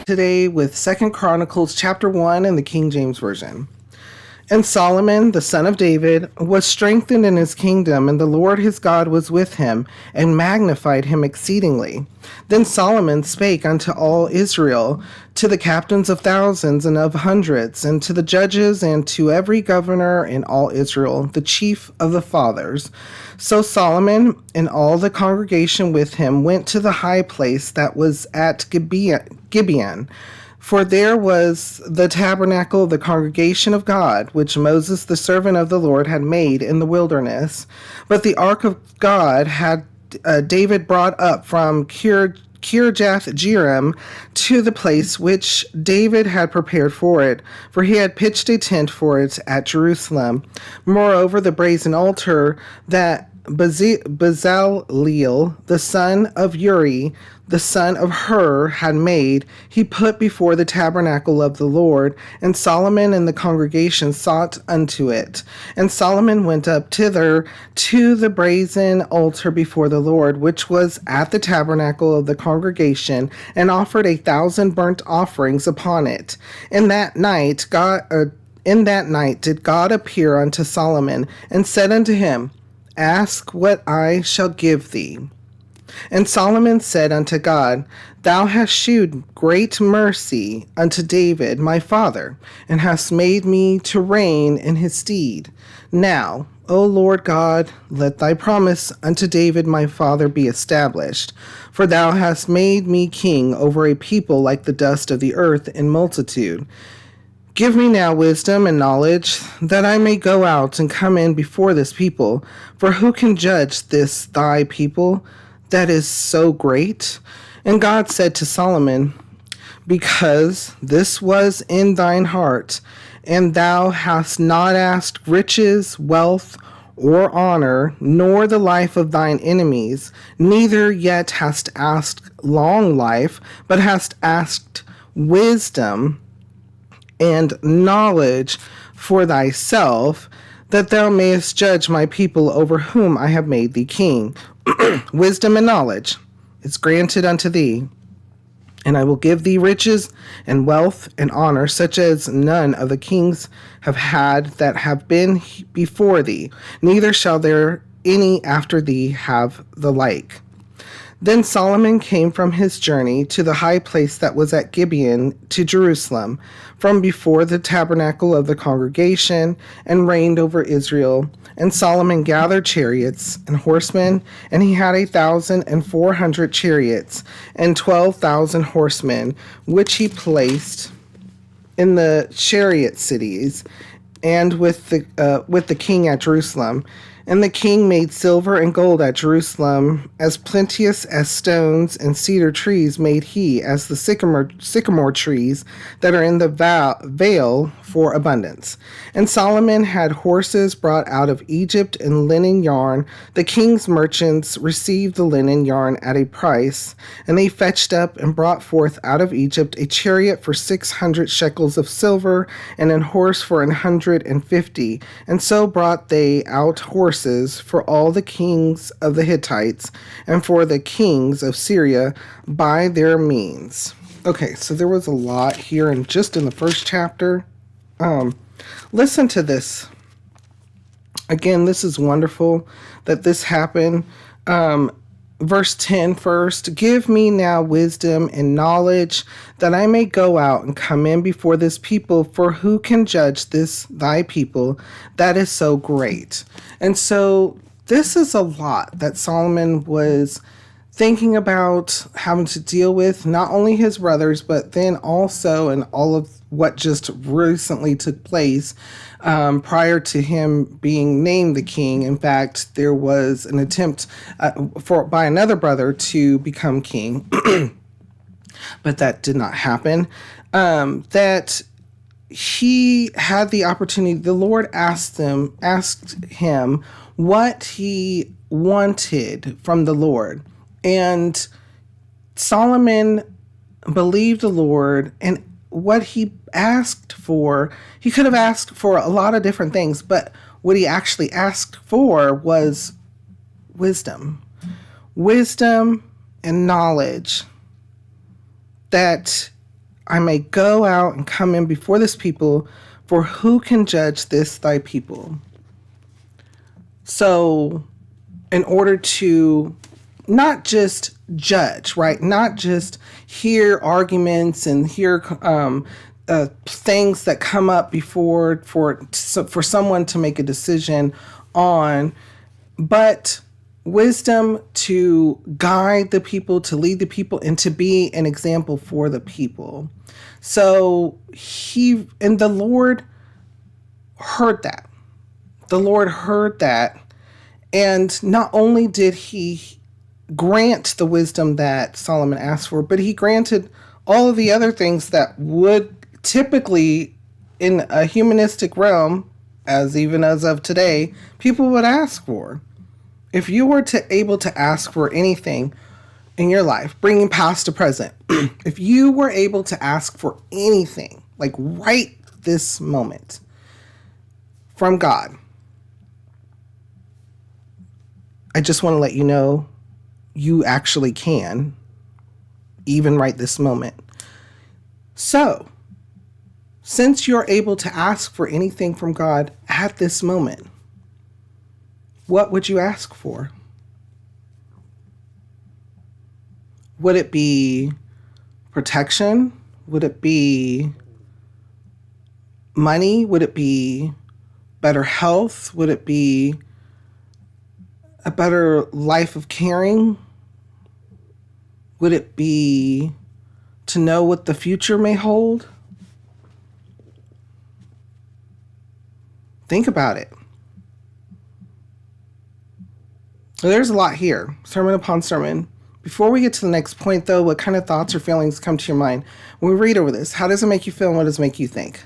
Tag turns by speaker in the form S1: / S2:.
S1: Today with Second Chronicles chapter 1 in the King James Version. And Solomon, the son of David, was strengthened in his kingdom, and the Lord his God was with him, and magnified him exceedingly. Then Solomon spake unto all Israel, to the captains of thousands and of hundreds, and to the judges, and to every governor in all Israel, the chief of the fathers. So Solomon and all the congregation with him went to the high place that was at Gibeon. For there was the tabernacle of the congregation of God, which Moses the servant of the Lord had made in the wilderness. But the ark of God had David brought up from Kirjath-jearim to the place which David had prepared for it, for he had pitched a tent for it at Jerusalem. Moreover, the brazen altar that Bezaleel, the son of Uri, the son of Hur, had made, he put before the tabernacle of the Lord, and Solomon and the congregation sought unto it. And Solomon went up thither to the brazen altar before the Lord, which was at the tabernacle of the congregation, and offered 1,000 burnt offerings upon it. In that night did God appear unto Solomon, and said unto him, Ask what I shall give thee. And Solomon said unto God, Thou hast shewed great mercy unto David my father, and hast made me to reign in his stead. Now, O Lord God, let thy promise unto David my father be established. For thou hast made me king over a people like the dust of the earth in multitude. Give me now wisdom and knowledge, that I may go out and come in before this people. For who can judge this thy people that is so great? And God said to Solomon, Because this was in thine heart, and thou hast not asked riches, wealth, or honor, nor the life of thine enemies, neither yet hast asked long life, but hast asked wisdom and knowledge for thyself, that thou mayest judge my people over whom I have made thee king. Wisdom and knowledge is granted unto thee, and I will give thee riches and wealth and honor, such as none of the kings have had that have been before thee, neither shall there any after thee have the like. Then Solomon came from his journey to the high place that was at Gibeon to Jerusalem, from before the tabernacle of the congregation, and reigned over Israel. And Solomon gathered chariots and horsemen, and he had 1,400 chariots and 12,000 horsemen, which he placed in the chariot cities, and with the king at Jerusalem. And the king made silver and gold at Jerusalem, as plenteous as stones and cedar trees made he, as the sycamore trees that are in the vale for abundance. And Solomon had horses brought out of Egypt and linen yarn. The king's merchants received the linen yarn at a price, and they fetched up and brought forth out of Egypt a chariot for 600 shekels of silver, and an horse for 150. And so brought they out horses for all the kings of the Hittites and for the kings of Syria by their means. Okay, so there was a lot here and just in the first chapter. Listen to this. Again, this is wonderful that this happened. Verse 10 first, Give me now wisdom and knowledge, that I may go out and come in before this people, for who can judge this thy people that is so great? And so this is a lot that Solomon was thinking about having to deal with, not only his brothers, but then also in all of what just recently took place prior to him being named the king. In fact, there was an attempt by another brother to become king, but that did not happen. That he had the opportunity. The Lord asked him what he wanted from the Lord, and Solomon believed the Lord, and what he asked for, he could have asked for a lot of different things, but what he actually asked for was wisdom and knowledge, that I may go out and come in before this people, for who can judge this thy people? So, in order to not just judge, right? Not just hear arguments and hear things that come up before for someone to make a decision on, but wisdom to guide the people, to lead the people, and to be an example for the people. So the Lord heard that. The Lord heard that. And not only did he grant the wisdom that Solomon asked for, but he granted all of the other things that would typically, in a humanistic realm, as of today, people would ask for. If you were able to ask for anything in your life, bringing past to present, if you were able to ask for anything, like right this moment, from God, I just want to let you know you actually can, even right this moment. So, since you're able to ask for anything from God at this moment, what would you ask for? Would it be protection? Would it be money? Would it be better health? Would it be a better life of caring? Would it be to know what the future may hold? Think about it. There's a lot here, sermon upon sermon. Before we get to the next point, though, what kind of thoughts or feelings come to your mind when we read over this? How does it make you feel and what does it make you think?